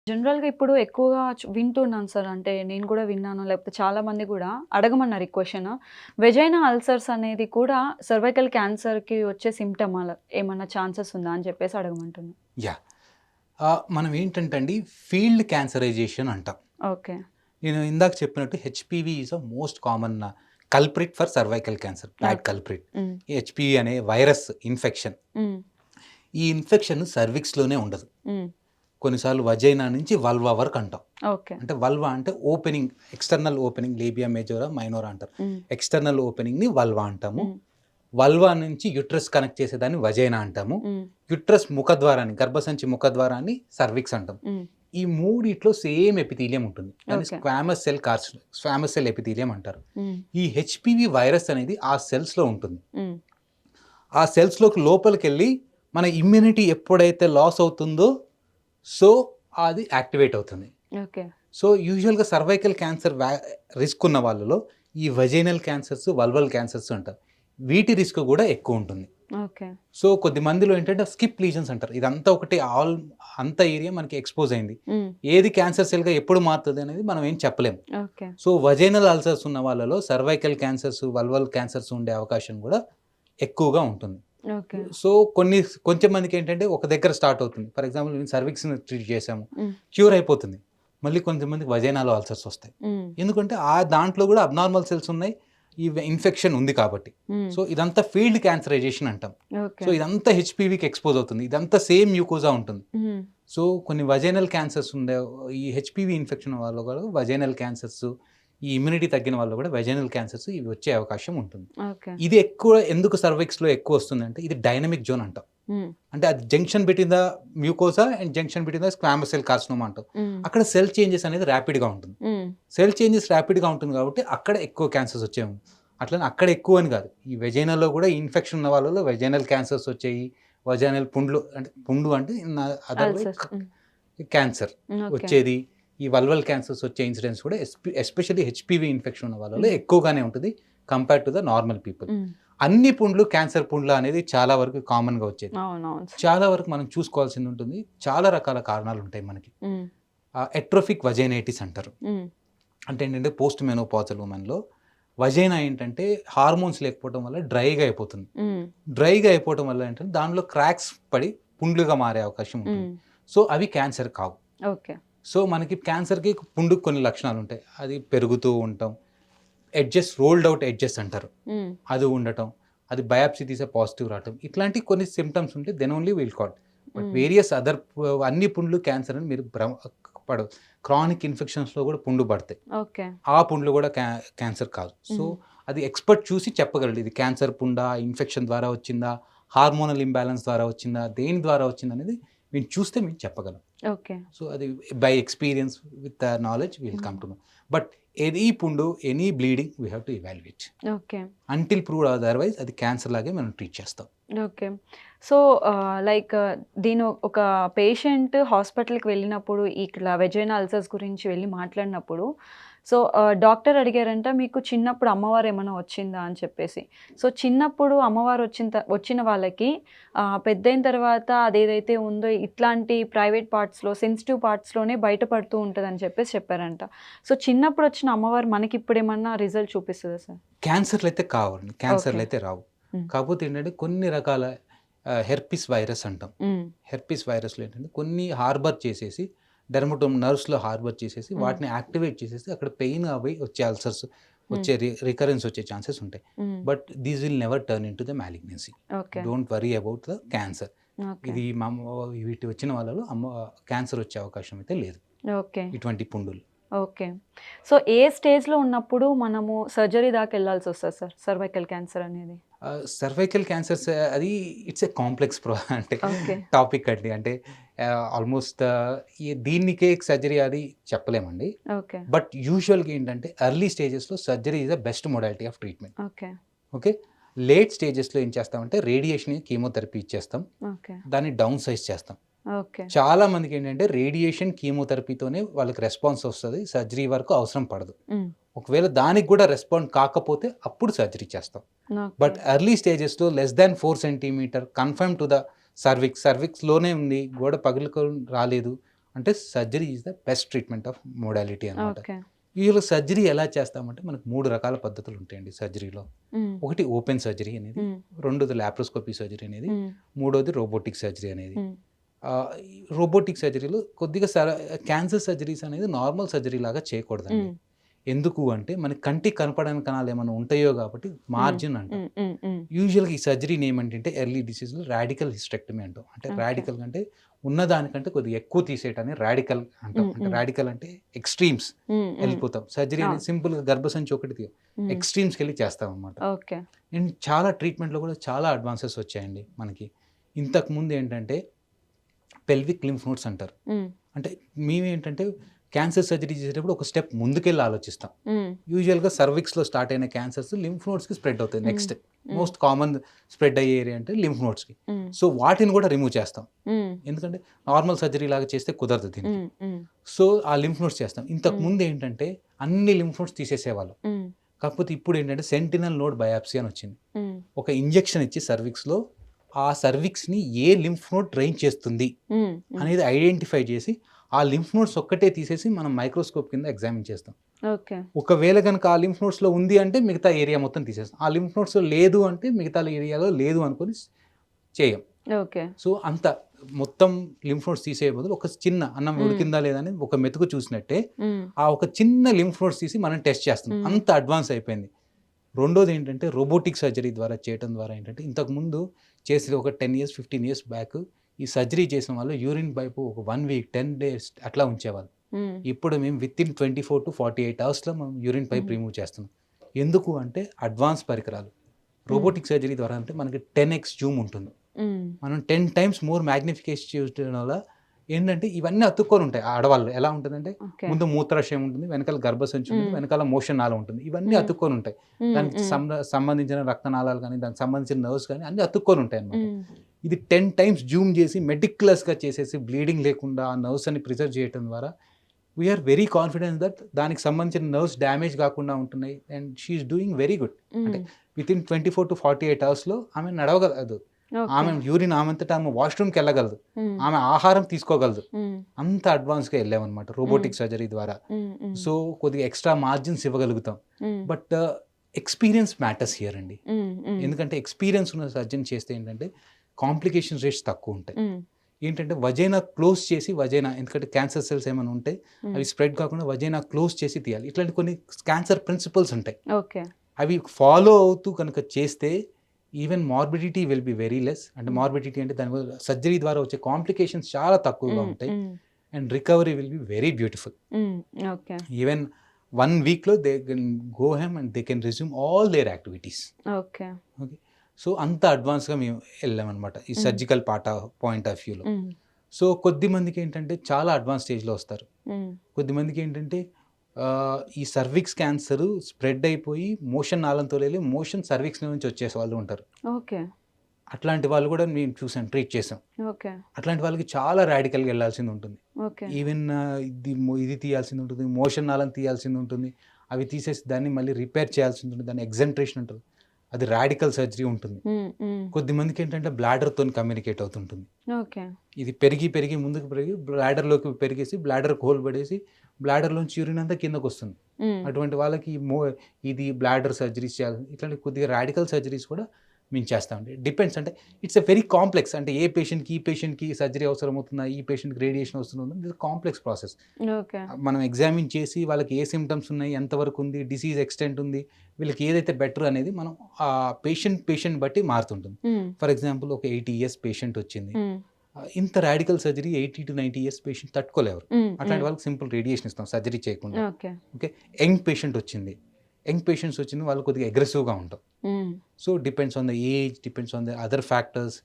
జనరల్‌గా ఇప్పుడు ఎక్కువగా వింటున్నాను సార్. అంటే నేను కూడా విన్నాను. లేకపోతే చాలామంది కూడా అడగమన్నారు ఈ క్వెషన్. వెజైనా అల్సర్స్ అనేది కూడా సర్వైకల్ క్యాన్సర్‌కి వచ్చే సిమ్టమా? ఏమన్నా ఛాన్సెస్ ఉందా అని చెప్పేసి అడగమంటున్నా. యాహ్! మనం ఏంటంటే అండి ఫీల్డ్ క్యాన్సరైజేషన్ అంటాం. ఓకే. నేను ఇందాక చెప్పినట్టు HPV is the most common culprit for cervical cancer. Bad okay. Culprit. హ్మ్. ఈ హెచ్‌పీవీ అనే వైరస్ ఇన్ఫెక్షన్. హ్మ్. ఈ ఇన్ఫెక్షన్ సర్విక్స్‌లోనే ఉండదు. హ్మ్. కొన్నిసార్లు వజైనా నుంచి వల్వా వరకు అంటాం. ఓకే. అంటే వల్వా అంటే ఓపెనింగ్, ఎక్స్‌టర్నల్ ఓపెనింగ్ లేబియా మేజోరా, మైనోరా అంటారు. హ్మ్. ఎక్స్‌టర్నల్ ఓపెనింగ్‌ని వల్వా అంటాము. హ్మ్. వల్వా నుంచి యుట్రస్ కనెక్ట్ చేసేదాన్ని వజైనా అంటాము. హ్మ్. యుట్రస్ ముఖద్వారాన్ని, గర్భసంచి ముఖద్వారాన్ని సర్విక్స్ అంటాం. హ్మ్. ఈ మూడిట్లో సేమ్ ఎపిథీలియం ఉంటుంది. దాన్ని ఓకే. స్క్వామస్ సెల్ ఎపిథీలియం అంటారు. హ్మ్. ఈ హెచ్‌పీవీ వైరస్ అనేది ఆ సెల్స్‌లో ఉంటుంది. హ్మ్. ఆ సెల్స్‌లోకి లోపలికెళ్ళి మన ఇమ్యూనిటీ ఎప్పుడైతే లాస్ అవుతుందో, సో అది యాక్టివేట్ అవుతుంది. ఓకే. సో యూజువల్‌గా సర్వైకల్ క్యాన్సర్ రిస్క్ ఉన్న వాళ్ళలో ఈ వజైనల్ క్యాన్సర్స్, వల్వల్ క్యాన్సర్స్ అంటారు. వీటి రిస్క్ కూడా ఎక్కువ ఉంటుంది. ఓకే. సో కొద్ది మందిలో ఏంటంటే స్కిప్ లీజన్స్ అంటారు. ఇదంతా ఒకటి అంత ఏరియా మనకి ఎక్స్‌పోజ్ అయింది. హ్మ్. ఏది క్యాన్సర్ సెల్‌గా ఎప్పుడు మారుతది అనేది మనం ఏం చెప్పలేము. ఓకే. సో వజైనల్ అల్సర్స్ ఉన్న వాళ్ళలో సర్వైకల్ క్యాన్సర్స్, వల్వల్ క్యాన్సర్స్ ఉండే అవకాశం కూడా ఎక్కువగా ఉంటుంది. ఓకే. సో కొంచెం మందికేంటంటే ఒక దగ్గర స్టార్ట్ అవుతుంది. ఫర్ ఎగ్జాంపుల్ నేను సర్విక్స్‌ని ట్రీట్ చేశాము. హ్మ్. క్యూర్ అయిపోతుంది. మళ్ళీ కొంతమందికి వజైనాలో అల్సర్స్ వస్తాయి. హ్మ్. ఎందుకంటే దాంట్లో కూడా అబ్నార్మల్ సెల్స్ ఉన్నాయి. ఈ ఇన్ఫెక్షన్ ఉంది కాబట్టి. హ్మ్. సో ఇదంతా ఫీల్డ్ క్యాన్సరైజేషన్ అంటాం. So okay. ఇదంతా హెచ్‌పీవీకి ఎక్స్‌పోజ్ అవుతుంది. ఇదంతా సేమ్ మ్యూకోజా ఉంటుంది. హ్మ్. సో కొన్ని వజైనల్ క్యాన్సర్స్ ఈ హెచ్‌పీవీ ఇన్ఫెక్షన్ వాళ్ళు కూడా వజైనల్ క్యాన్సర్స్, ఈ ఇమ్యూనిటీ తగ్గిన వాళ్ళు కూడా వజైనల్ క్యాన్సర్స్ ఇవి వచ్చే అవకాశం ఉంటుంది. ఓకే. ఇది ఎక్కువ ఎందుకు సర్విక్స్‌లో ఎక్కువ వస్తుందంటే ఇది డైనమిక్ జోన్ అంటాం. హ్మ్. అంటే అది junction between the mucosa and junction between the squamous cell carcinoma అంటాం. హ్మ్. అక్కడ సెల్ చేంజెస్ అనేది ర్యాపిడ్‌గా ఉంటుంది. హ్మ్. సెల్ చేంజెస్ ర్యాపిడ్‌గా ఉంటుంది కాబట్టి అక్కడ ఎక్కువ క్యాన్సర్స్ వచ్చేవి. అట్లనే అక్కడ ఎక్కువ అని కాదు. ఈ వెజైనాలో కూడా ఇన్ఫెక్షన్ ఉన్న వాళ్ళలో వెజైనల్ క్యాన్సర్స్ వచ్చాయి. వజైనల్ పుండ్లు అంటే పుండు అంటే ఇన్ అదర్ వే అల్సర్స్. హ్మ్. Cancer okay. వచ్చేది. ఈ వల్వల్ క్యాన్సర్స్ వచ్చే ఇన్సిడెంట్స్ కూడా ఎస్పెషల్లీ హెచ్‌పీవీ ఇన్ఫెక్షన్ ఉన్న వాళ్ళలో హ్మ్. ఎక్కువగానే ఉంటుంది compared to the normal people. హ్మ్. అన్ని పుండ్లు క్యాన్సర్ పుండ్లా అనేది చాలా వరకు కామన్‌గా వచ్చేది. అవునవును సార్. చాలా వరకు మనం చూసుకోవాల్సింది ఉంటుంది. చాలా రకాల కారణాలు ఉంటాయి మనకి. హ్మ్. ఎట్రోఫిక్ వజైనైటిస్ అంటారు. హ్మ్. అంటే ఏంటంటే పోస్ట్ మెనోపాజల్ వుమెన్‌లో వజైనా ఏంటంటే హార్మోన్స్ లేకపోవడం వల్ల డ్రైగా అయిపోతుంది. హ్మ్. డ్రైగా అయిపోవడం వల్ల ఏంటంటే దానిలో క్రాక్స్ పడి పుండ్లుగా మారే అవకాశం ఉంటుంది. హ్మ్. సో అవి క్యాన్సర్ కావు. ఓకే. సో మనకి క్యాన్సర్‌కి పుండుకి కొన్ని లక్షణాలు ఉంటాయి. అది పెరుగుతూ ఉంటాం. రోల్డ్ అవుట్ ఎడ్జెస్ అంటారు. హ్మ్. అది ఉండటం. అది బయాప్సీ తీసే పాజిటివ్ రావటం. ఇట్లాంటి కొన్ని సింప్టమ్స్ ఉంటే then only will call. But hmm. Various other అన్ని పుండ్లు క్యాన్సర్ అని మీరు పడదు. క్రానిక్ ఇన్ఫెక్షన్స్‌లో కూడా పుండ్లు పడతాయి. ఓకే. ఆ పుండ్లు కూడా క్యాన్సర్ కాదు. సో హ్మ్. అది ఎక్స్‌పర్ట్ చూసి చెప్పగలడు. ఇది క్యాన్సర్ పుండా, ఇన్ఫెక్షన్ ద్వారా వచ్చిందా, హార్మోనల్ ఇంబాలెన్స్ ద్వారా వచ్చిందా, దేని ద్వారా వచ్చిందనేది మేము చూస్తే మీకు చెప్పగలం. ఓకే. సో అది by experience with knowledge will come hmm. To know. But any పుండు, any bleeding we have to evaluate. Okay. Until proved otherwise అది క్యాన్సర్ లాగే మనం ట్రీట్ చేస్తాం. ఓకే. సో, లైక్ దీని ఒక పేషెంట్ హాస్పిటల్‌కి వెళ్ళినప్పుడు ఇట్లా వెజైనా అల్సర్స్ గురించి వెళ్లి మాట్లాడినప్పుడు సో, డాక్టర్ అడిగారంట మీకు చిన్నప్పుడు అమ్మవారు ఏమన్నా వచ్చిందా అని చెప్పేసి. సో, చిన్నప్పుడు అమ్మవారు వచ్చిన వాళ్ళకి పెద్దయిన తర్వాత అదేదైతే ఉందో ఇట్లాంటి ప్రైవేట్ పార్ట్స్‌లో సెన్సిటివ్ పార్ట్స్‌లోనే బయటపడుతూ ఉంటదని చెప్పేసి చెప్పారంట. సో, చిన్నప్పుడు వచ్చిన అమ్మవారు మనకిప్పుడేమన్నా రిజల్ట్ చూపిస్తదా సార్? క్యాన్సర్‌లయితే కావండి. ఓకే. క్యాన్సర్‌లయితే రావు. హ్మ్. కాకపోతే ఏంటంటే కొన్ని రకాల హెర్పిస్ వైరస్ అంటాం. హ్మ్. హెర్పిస్ వైరస్‌లో ఏంటంటే కొన్ని హార్బర్ చేసేసి డెర్మటోమ్ నర్వ్స్‌లో హార్బర్ చేసేసి హ్మ్. వాటిని యాక్టివేట్ చేసేసి అక్కడ పెయిన్ అవి వచ్చే అల్సర్స్ హ్మ్. వచ్చే రికరెన్స్ వచ్చే ఛాన్సెస్ ఉంటాయి. హ్మ్. But these will never turn into the malignancy. Okay. Don't worry about the cancer. Okay. ఇది వీటి వచ్చిన వాళ్ళలో క్యాన్సర్ వచ్చే అవకాశం అయితే లేదు. ఓకే. ఇటువంటి పుండులు. ఓకే. సో, ఏ స్టేజ్‌లో ఉన్నప్పుడు మనము సర్జరీ దాకా ఎళ్ళాల్సొస్తది సార్? సర్వైకల్ క్యాన్సర్ అనేది? సర్వైకల్ క్యాన్సర్స్ అది ఇట్స్ ఎ కాంప్లెక్స్ అంటే ఓకే. టాపిక్ అండి. అంటే ఆల్మోస్ట్ దీనికే సర్జరీ అది చెప్పలేమండి. ఓకే. బట్ యూజువల్‌గా ఏంటంటే ఎర్లీ స్టేజెస్‌లో surgery is the best modality of treatment. Okay. Okay. Late స్టేజెస్‌లో ఏం చేస్తామంటే రేడియేషన్, కీమోథెరపీ ఇచ్చేస్తాం. ఓకే. దాన్ని డౌన్ సైజ్ చేస్తాం. ఓకే. చాలా మందికేంటంటే రేడియేషన్, కీమోథెరపీతోనే వాళ్ళకి రెస్పాన్స్ వస్తది. సర్జరీ వరకు అవసరం పడదు. హ్మ్. ఒకవేళ దానికి కూడా రెస్పాండ్ కాకపోతే అప్పుడు సర్జరీ చేస్తాం. ఓకే. బట్ ఎర్లీ స్టేజెస్‌లో less than 4 centimetre confirm to the సర్విక్స్‌లోనే ఉంది. గోడ పగులుకొని రాలేదు అంటే surgery is the best treatment of modality అనమాట. ఓకే. యూజువల్గా సర్జరీ ఎలా చేస్తామంటే మనకు 3 రకాల పద్ధతులు ఉంటాయండి సర్జరీలో. హ్మ్. ఒకటి ఓపెన్ సర్జరీ అనేది, హ్మ్. రెండోది లాప్రోస్కోపీ సర్జరీ అనేది, హ్మ్. మూడోది రోబోటిక్ సర్జరీ అనేది. హ్మ్. ఈ రోబోటిక్ సర్జరీలో కొద్దిగా క్యాన్సర్ సర్జరీస్ అనేది నార్మల్ సర్జరీ లాగా చేయకూడదండి. హ్మ్. ఎందుకు అంటే మన కంటికి కనపడని కణాలు ఏమైనా ఉంటాయో కాబట్టి మార్జిన్ అంటాం. హ్మ్. హ్మ్. హ్మ్. యూజువల్గా ఈ సర్జరీని ఏమంటే ఎర్లీ డిసీజ్లో రాడికల్ హిస్టెక్టమీ అంటాం. అంటే ఓకే. రాడికల్ అంటే ఉన్నదానికంటే కొద్దిగా ఎక్కువ తీసేయటాన్ని రాడికల్ అంటాం. హ్మ్. అంటే హ్మ్. రాడికల్ అంటే ఎక్స్ట్రీమ్స్ హ్మ్. హ్మ్. వెళ్ళిపోతాం. సర్జరీ అనేది అవును. సింపుల్గా గర్భసంచి ఒకటి హ్మ్. ఎక్స్ట్రీమ్స్కి వెళ్ళి చేస్తాం అనమాట. ఓకే. అండ్ చాలా ట్రీట్మెంట్లో కూడా చాలా అడ్వాన్సెస్ వచ్చాయండి మనకి. ఇంతకుముందు ఏంటంటే పెల్విక్ లింఫ్ నోడ్స్ అంటారు. హ్మ్. అంటే మేమేంటంటే క్యాన్సర్ సర్జరీ చేసేటప్పుడు ఒక స్టెప్ ముందుకెళ్ళి ఆలోచిస్తాం. హ్మ్. యూజువల్‌గా సర్విక్స్‌లో స్టార్ట్ అయిన క్యాన్సర్స్ లింఫ్ నోడ్స్‌కి స్ప్రెడ్ అవుతాయి. హ్మ్. నెక్స్ట్ హ్మ్. మోస్ట్ కామన్ స్ప్రెడ్ అయ్యే ఏరియా అంటే లింఫ్ నోడ్స్‌కి. హ్మ్. సో వాటిని కూడా రిమూవ్ చేస్తాం. హ్మ్. ఎందుకంటే నార్మల్ సర్జరీ లాగా చేస్తే కుదరదు దీనికి. హ్మ్. హ్మ్. సో ఆ లింఫ్ నోడ్స్ చేస్తాం. ఇంతకుముందు ఏంటంటే అన్ని లింఫ్ నోడ్స్ తీసేసేవాళ్ళం. హ్మ్. కాకపోతే ఇప్పుడు ఏంటంటే సెంటినల్ నోడ్ బయాప్సీ అని వచ్చింది. హ్మ్. ఒక ఇంజెక్షన్ ఇచ్చి సర్విక్స్‌లో ఆ సర్విక్స్‌ని ఏ లింఫ్ నోడ్ డ్రైన్ చేస్తుంది హ్మ్. హ్మ్. అనేది ఐడెంటిఫై చేసి ఆ లింఫ్ నోడ్స్ ఒక్కటే తీసేసి మనం మైక్రోస్కోప్ కింద ఎగ్జామిన్ చేస్తాం. ఓకే. ఒకవేళ గనుక ఆ లింఫ్ నోడ్స్‌లో ఉంది అంటే మిగతా ఏరియా మొత్తం తీసేస్తాం. ఆ లింఫ్ నోడ్స్‌లో లేదు అంటే మిగతా ఏరియాలో లేదు అనుకోని చేయం. ఓకే. సో అంత మొత్తం లింఫ్ నోడ్స్ తీసేయ బదులు ఒక చిన్న అన్నం హ్మ్. ఉడికిందా లేదా అని ఒక మెతుకు చూసినట్టే హ్మ్. ఆ ఒక చిన్న లింఫ్ నోడ్స్ తీసి మనం టెస్ట్ చేస్తున్నాం. హ్మ్. అంత అడ్వాన్స్ అయిపోయింది. రెండోది ఏంటంటే రోబోటిక్ సర్జరీ ద్వారా చేయటం ద్వారా ఏంటంటే ఇంతకుముందు చేసేది ఒక 10 ఇయర్స్, 15 ఇయర్స్ బ్యాక్ ఈ సర్జరీ చేసిన వాళ్ళు యూరిన్ పైపు ఒక 1 వీక్, 10 డేస్ అట్లా ఉంచేవాళ్ళు. హ్మ్. ఇప్పుడు మేము వితిన్ 24-48 అవర్స్‌లో మనం యూరిన్ పైప్ హ్మ్. రిమూవ్ చేస్తున్నాం. ఎందుకు అంటే అడ్వాన్స్ పరికరాలు. హ్మ్. రోబోటిక్ సర్జరీ ద్వారా అంటే మనకి 10x జూమ్ ఉంటుంది. హ్మ్. మనం 10 టైమ్స్ మోర్ మ్యాగ్నిఫికేషన్ చేయడం వల్ల ఏంటంటే ఇవన్నీ అతుక్కొని ఉంటాయి. ఆ ఆడవాళ్ళు ఎలా ఉంటుందంటే ఓకే. ముందు మూత్రాశయం ఉంటుంది, వెనకాల గర్భసంచి ఉంటుంది, హ్మ్. వెనకాల మోషన్ నాళం ఉంటుంది. ఇవన్నీ హ్మ్. అతుక్కొని ఉంటాయి. హ్మ్. దానికి హ్మ్. సంబంధించిన రక్తనాళాలు కానీ, దానికి సంబంధించిన నర్వ్స్ కానీ అన్నీ అతుక్కొని ఉంటాయన్నమాట. హ్మ్. ఇది 10 టైమ్స్ జూమ్ చేసి మెటిక్యులస్‌గా చేసేసి బ్లీడింగ్ లేకుండా ఆ నర్వ్స్ అన్ని ప్రిజర్వ్ చేయడం ద్వారా వీఆర్ వెరీ కాన్ఫిడెంట్ దట్ దానికి సంబంధించిన నర్వ్స్ డ్యామేజ్ కాకుండా ఉంటున్నాయి. And she is doing very good. అంటే హ్మ్. వితిన్ 24-48 అవర్స్‌లో ఆమె నడవగలదు. ఓకే. ఆమె యూరిన్ ఆమెంతట ఆమె వాష్‌రూమ్‌కి వెళ్ళగలదు. హ్మ్. ఆమె ఆహారం తీసుకోగలదు. హ్మ్. అంత అడ్వాన్స్‌గా వెళ్ళామన్నమాట హ్మ్. రోబోటిక్ సర్జరీ ద్వారా. హ్మ్. హ్మ్. సో, కొద్దిగా ఎక్స్‌ట్రా మార్జిన్స్ ఇవ్వగలుగుతాం. హ్మ్. బట్ ఎక్స్‌పీరియన్స్ మ్యాటర్స్ హియర్ అండి. హ్మ్. హ్మ్. ఎందుకంటే ఎక్స్‌పీరియన్స్ ఉన్న సర్జన్ చేస్తే ఏంటంటే కాంప్లికేషన్ రేట్స్ తక్కువుంటాయి. హ్మ్. ఏంటంటే వజైనా క్లోజ్ చేసి ఎందుకంటే క్యాన్సర్ సెల్స్ ఏమైనా ఉంటే హ్మ్. అవి స్ప్రెడ్ కాకుండా వజైనా క్లోజ్ చేసి తీయాలి. ఇట్లాంటి కొన్ని క్యాన్సర్ ప్రిన్సిపల్స్ ఉంటాయి. ఓకే. అవి ఫాలో అవుతూ కనుక చేస్తే even morbidity will be very less. అంటే హ్మ్. మార్బిడిటీ అంటే దానివల్ల సర్జరీ ద్వారా వచ్చే కాంప్లికేషన్స్ చాలా తక్కువగా హ్మ్. ఉంటాయి. హ్మ్. And recovery will be very beautiful. హ్మ్. ఓకే. ఈవెన్ 1 వీక్‌లో they can go home and they can resume all there activities. Okay. Okay. So, అంత అడ్వాన్స్‌గా మేము ఎళ్ళామనమాట. ఈ హ్మ్. సర్జికల్ పాయింట్ ఆఫ్ వ్యూలో. హ్మ్. సో, కొద్దిమందికేంటంటే చాలా అడ్వాన్స్ స్టేజ్‌లో వస్తారు. హ్మ్. కొద్దిమందికేంటంటే ఈ సర్విక్స్ క్యాన్సరు స్ప్రెడ్ అయిపోయి మోషన్ నాళంతో వెళ్ళి మోషన్ సర్విక్స్ నుంచి వచ్చేసే వాళ్ళు ఉంటారు. ఓకే. అట్లాంటి వాళ్ళు కూడా మేము చూసాం, ట్రీట్ చేసాం. ఓకే. అట్లాంటి వాళ్ళకి చాలా రాడికల్‌గా ఎళ్ళాల్సింది ఉంటుంది. ఓకే. ఈవెన్ ఇది తీయాల్సింది ఉంటుంది, మోషన్ నాళం తీయాల్సింది ఉంటుంది. అవి తీసేసి దాన్ని మళ్ళీ రిపేర్ చేయాల్సింది ఉంటుంది. దాన్ని ఎగ్జెంట్రేషన్ ఉంటుంది. అది రాడికల్ సర్జరీ ఉంటుంది. హ్మ్. హ్మ్. కొద్దిమందికేంటంటే బ్లాడర్‌తోని కమ్యూనికేట్ అవుతుంటుంది. ఓకే. ఇది పెరిగి ముందుకు పెరిగి బ్లాడర్‌లోకి పెరిగేసి బ్లాడర్‌కి హోల్ పడేసి బ్లాడర్‌లోంచి యూరిన్ అంతా కిందకొస్తుంది. హ్మ్. అటువంటి వాళ్ళకి ఇది బ్లాడర్ సర్జరీస్ చేయాలి. ఇట్లాంటి కొద్దిగా రాడికల్ సర్జరీస్ కూడా మేము చేస్తామండి. డిపెండ్స్ అంటే ఇట్స్ ఎ వెరీ కాంప్లెక్స్. అంటే ఏ పేషెంట్‌కి, ఈ పేషెంట్‌కి సర్జరీ అవసరమవుతుందా? ఈ పేషెంట్‌కి రేడియేషన్ అవసరమవుతుందా? ఇది కాంప్లెక్స్ ప్రాసెస్. ఓకే. మనం ఎగ్జామిన్ చేసి వాళ్ళకి ఏ సింప్టమ్స్ ఉన్నాయి? ఎంతవరకు ఉంది? డిసీజ్ ఎక్స్టెంట్ ఉంది? వీళ్ళకి ఏదైతే బెటర్ అనేది మనం పేషెంట్ బట్టి మారుతుంటుంది. హ్మ్. ఫర్ ఎగ్జాంపుల్ ఒక 80 ఇయర్స్ పేషెంట్ వచ్చింది. హ్మ్. ఇంత రాడికల్ సర్జరీ 80-90 ఇయర్స్ పేషెంట్ తట్టుకోలేరు. హ్మ్. అట్లాంటి హ్మ్. వాళ్ళకి సింపుల్ రేడియేషన్ ఇస్తాం సర్జరీ చేయకుండా. ఓకే. ఓకే. యంగ్ పేషెంట్ వచ్చింది. యంగ్ పేషెంట్స్ వచ్చింది వాళ్ళు కొద్దిగా అగ్రెసివ్‌గా ఉంటాం. Hmm. So, depends on the age, depends on the other factors.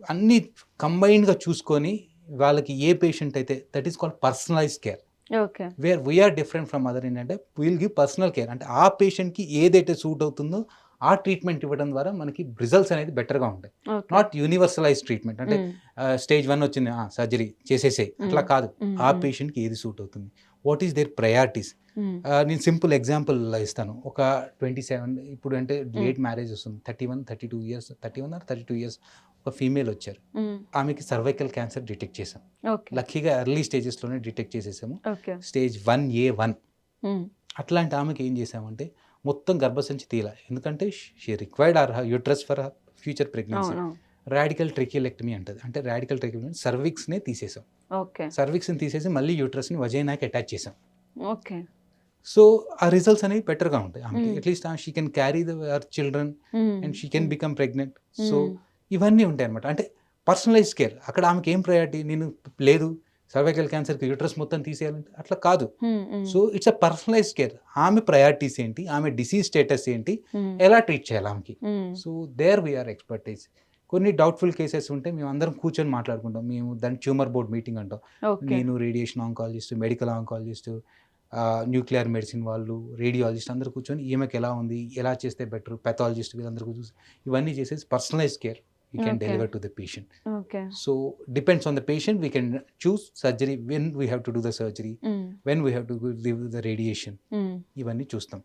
అన్నీ కంబైన్డ్‌గా చూసుకొని వాళ్ళకి ఏ పేషెంట్ అయితే that is called personalized care. Okay. Where we are different from other ఏంటంటే విల్ గివ్ పర్సనల్ కేర్. అంటే ఆ పేషెంట్‌కి ఏదైతే సూట్ అవుతుందో ఆ ట్రీట్మెంట్ ఇవ్వడం ద్వారా మనకి రిజల్ట్స్ అనేది బెటర్‌గా ఉంటాయి. ఓకే. Not universalised treatment. అంటే హ్మ్. స్టేజ్ 1 వచ్చింది సర్జరీ చేసేసేయి అట్లా హ్మ్. కాదు. హ్మ్. ఆ హ్మ్. పేషెంట్‌కి ఏది సూట్ అవుతుంది. What is their priorities. Hmm. నేను సింపుల్ ఎగ్జాంపుల్ ఇస్తాను. ఒక 27 ఇప్పుడు అంటే హ్మ్. లేట్ మ్యారేజ్ వస్తుంది. 31, 32 ఇయర్స్ 31 ఆర్ 32 ఇయర్స్ ఒక ఫీమేల్ వచ్చారు, ఆమెకి సర్వైకల్ క్యాన్సర్ డిటెక్ట్ చేసాం. ఓకే. లక్కీగా ఎర్లీ స్టేజెస్లోనే డిటెక్ట్ చేసేసాము, ఓకే. Stage 1A1. అట్లాంటి ఆమెకి ఏం చేసామంటే మొత్తం గర్భసంచి తీయాల, ఎందుకంటే she required our uterus for future pregnancy. అవును. రాడికల్ ట్రెకియలెక్టమీ అంటది. అంటే రాడికల్ ట్రెకియలెక్టమీ సర్విక్స్నే తీసేసాం. ఓకే. సర్విక్స్ని తీసేసి మళ్ళీ యూట్రస్ని వజైనాకి అటాచ్ చేసాం. ఓకే. సో ఆ రిజల్ట్స్ అనేవి బెటర్గా ఉంటాయి ఆమెకి. Mm. At least she can carry our children and she can become pregnant. So ఇవన్నీ ఉంటాయి అనమాట. అంటే పర్సనలైజ్ కేర్. అక్కడ ఆమెకి ఏం ప్రయారిటీ, నేను లేదు సర్వైకల్ క్యాన్సర్కి యూట్రస్ మొత్తం తీసేయాలంటే అట్లా కాదు. So it's a personalize care. ఆమె ప్రయారిటీస్ ఏంటి, ఆమె డిసీజ్ స్టేటస్ ఏంటి, ఎలా ట్రీట్ చేయాలి ఆమెకి. So there we are expertise. కొన్ని డౌట్ఫుల్ కేసెస్ ఉంటే మేము అందరం కూర్చొని మాట్లాడుకుంటాం. మేము దాన్ని ట్యూమర్ బోర్డ్ మీటింగ్ అంటాం. ఓకే. నేను radiation oncologist, medical oncologist, nuclear medicine వాళ్ళు, రేడియాలజిస్ట్ అందరూ కూర్చొని ఈమెకి ఎలా ఉంది, ఎలా చేస్తే బెటర్, పెథాలజిస్ట్ వీళ్ళందరూ చూసి ఇవన్నీ చేసేసి personalize care we can Okay. Deliver to the patient. Okay. So depends on the patient, we can choose surgery, when we have to do the surgery, when we have to give the radiation, ఇవన్నీ చూస్తాం.